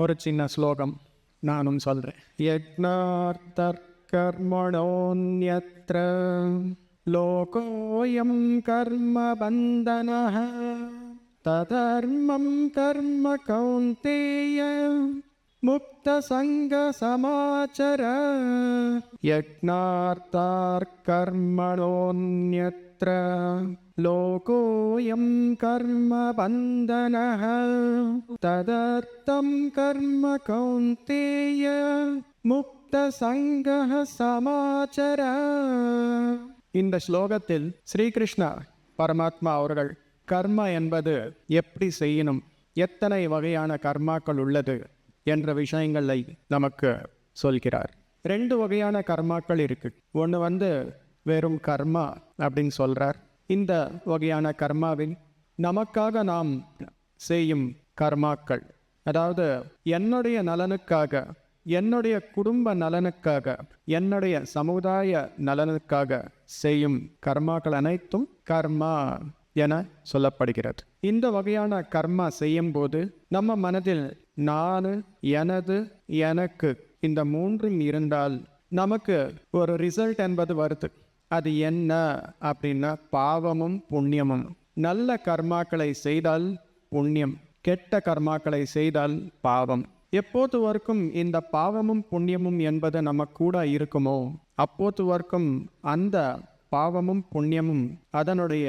ஒரு சின்ன ஸ்லோகம் நானும் சொல்கிறேன். யக்ஞார்த்தர் கர்மணோன்யத்ர லோகோயம் கர்ம பந்தனஹ ததர்மம் கர்ம கௌந்தேய முக்த சங்க சமாச்சர. யக்ஞார்த்தார் கர்மணோன்யத்ர லோகோயம் கர்ம பந்தனஹ ததர்த்தம் கர்ம கௌந்தேய முக்த சங்க சமாச்சர. இந்த ஸ்லோகத்தில் ஸ்ரீகிருஷ்ணா பரமாத்மா அவர்கள் கர்மா என்பது எப்படி செய்யணும், எத்தனை வகையான கர்மாக்கள் உள்ளது என்ற விஷயங்களை நமக்கு சொல்கிறார். 2 வகையான கர்மாக்கள் இருக்கு. ஒன்று வெறும் கர்மா அப்படின்னு சொல்றார். இந்த வகையான கர்மாவில் நமக்காக நாம் செய்யும் கர்மாக்கள், அதாவது என்னுடைய நலனுக்காக, என்னுடைய குடும்ப நலனுக்காக, என்னுடைய சமுதாய நலனுக்காக செய்யும் கர்மாக்கள் அனைத்தும் கர்மா என சொல்லப்படுகிறது. இந்த வகையான கர்மா செய்யும் போது நம்ம மனதில் நான், எனது, எனக்கு இந்த 3 இருந்தால் நமக்கு ஒரு ரிசல்ட் என்பது வருது. அது என்ன அப்படின்னா பாவமும் புண்ணியமும். நல்ல கர்மாக்களை செய்தால் புண்ணியம், கெட்ட கர்மாக்களை செய்தால் பாவம். எப்போது வரைக்கும் இந்த பாவமும் புண்ணியமும் என்பது நம்ம கூட இருக்குமோ அப்போது வரைக்கும் அந்த பாவமும் புண்ணியமும் அதனுடைய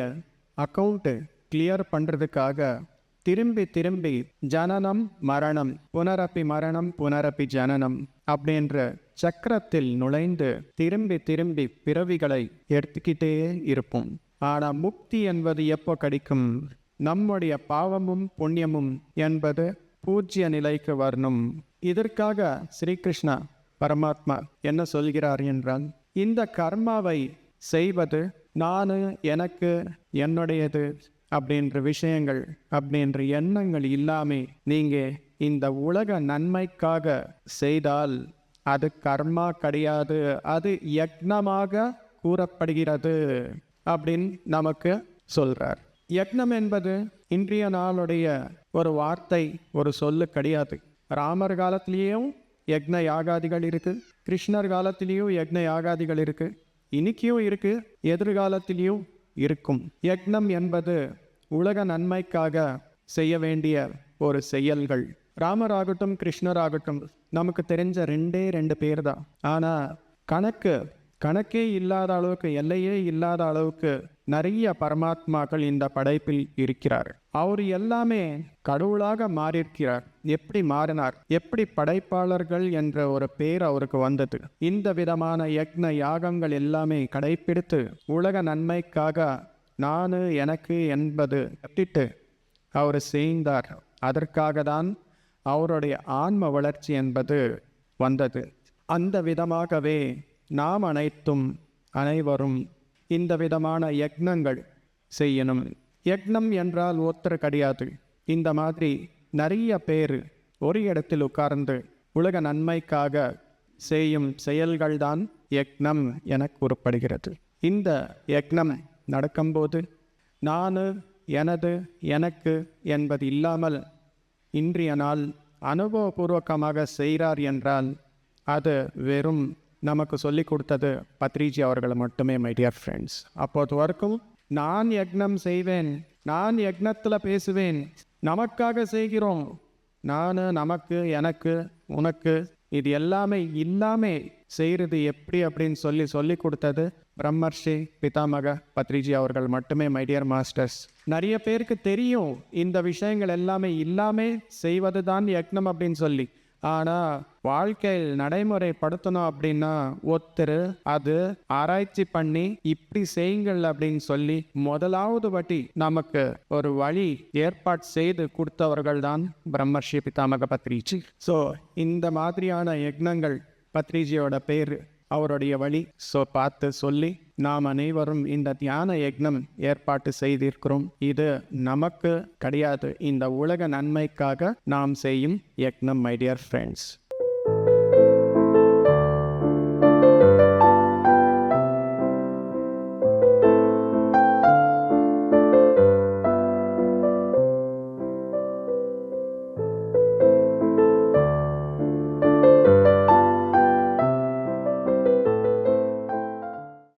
அக்கௌண்ட்டு கிளியர் பண்ணுறதுக்காக திரும்பி திரும்பி ஜனனம் மரணம் புனரப்பி மரணம் புனரப்பி ஜனனம் அப்படின்ற சக்கரத்தில் நுழைந்து திரும்பி திரும்பி பிறவிகளை எடுத்துக்கிட்டே இருப்போம். ஆனால் முக்தி என்பது எப்போ கிடைக்கும்? நம்முடைய பாவமும் புண்ணியமும் என்பது பூஜ்ய நிலைக்கு வரணும். இதற்காக ஸ்ரீகிருஷ்ணா பரமாத்மா என்ன சொல்கிறார் என்றால், இந்த கர்மாவை செய்வது நான், எனக்கு, என்னுடையது அப்படின்ற விஷயங்கள் அப்படின்ற எண்ணங்கள் இல்லாமே நீங்க இந்த உலக நன்மைக்காக செய்தால் அது கர்மா கிடையாது, அது யக்னமாக கூறப்படுகிறது அப்படின்னு நமக்கு சொல்றார். யக்னம் என்பது இன்றைய நாளுடைய ஒரு வார்த்தை, ஒரு சொல்லு கிடையாது. ராமர் காலத்திலேயும் யக்ன யாகாதிகள் இருக்கு, கிருஷ்ணர் காலத்திலேயும் யக்ன யாகாதிகள் இருக்கு, இன்னைக்கும் இருக்கு, எதிர்காலத்திலையும் இருக்கும். யக்னம் என்பது உலக நன்மைக்காக செய்ய வேண்டிய ஒரு செயல்கள். ராமராகட்டும் கிருஷ்ணராகட்டும் நமக்கு தெரிஞ்ச 2 பேர் தான். ஆனால் கணக்கே இல்லாத அளவுக்கு, எல்லையே இல்லாத அளவுக்கு நிறைய பரமாத்மாக்கள் இந்த படைப்பில் இருக்கிறார். அவர் எல்லாமே கடவுளாக மாறியிருக்கிறார். எப்படி மாறினார், எப்படி படைப்பாளர்கள் என்ற ஒரு பேர் அவருக்கு வந்தது? இந்த விதமான யக்ன யாகங்கள் எல்லாமே கடைப்பிடித்து உலக நன்மைக்காக நான், எனக்கு என்பது விட்டுட்டு அவர் செய்தார். அதற்காக தான் அவருடைய ஆன்ம வளர்ச்சி என்பது வந்தது. அந்த விதமாகவே நாம் அனைவரும் இந்த விதமான யக்னங்கள் செய்யணும். யக்னம் என்றால் ஒருத்தர் கிடையாது. இந்த மாதிரி நிறைய பேர் ஒரு இடத்தில் உட்கார்ந்து உலக நன்மைக்காக செய்யும் செயல்கள்தான் யக்னம் என கூறப்படுகிறது. இந்த யக்னம் நடக்கும்போது நான், எனது, எனக்கு என்பது இல்லாமல் இன்றைய நாள் அனுபவபூர்வகமாக செய்கிறார் என்றால் அது வெறும் நமக்கு சொல்லிக் கொடுத்தது பத்ரிஜி அவர்களை மட்டுமே. மை டியர் ஃப்ரெண்ட்ஸ், அப்போது வரைக்கும் நான் யக்னம் செய்வேன், நான் யக்னத்தில் பேசுவேன், நமக்காக செய்கிறோம், நான், நமக்கு, எனக்கு, உனக்கு, இது எல்லாமே இல்லாமல் செய்கிறது எப்படி அப்படின்னு சொல்லி கொடுத்தது பிரம்மர்ஷி பிதாமக பத்ரிஜி அவர்கள் மட்டுமே. மை டியர் மாஸ்டர்ஸ், நிறைய பேருக்கு தெரியும் இந்த விஷயங்கள் எல்லாமே இல்லாமல் செய்வது தான் யக்னம் அப்படின்னு சொல்லி. ஆனால் வாழ்க்கையில் நடைமுறைப்படுத்தணும் அப்படின்னா ஒருத்தர் அது ஆராய்ச்சி பண்ணி இப்படி செய்யுங்கள் அப்படின்னு சொல்லி முதலாவது வாட்டி நமக்கு ஒரு வழி ஏற்பாடு செய்து கொடுத்தவர்கள் தான் பிரம்மர்ஷி பிதாமக பத்ரிஜி. ஸோ இந்த மாதிரியான யக்னங்கள் பத்ரிஜியோட பேர், அவருடைய வழி. ஸோ பார்த்து சொல்லி நாம் அனைவரும் இந்த தியான யக்னம் ஏற்பாட்டு செய்திருக்கிறோம். இது நமக்கு கிடையாது, இந்த உலக நன்மைக்காக நாம் செய்யும் யக்னம். My dear friends.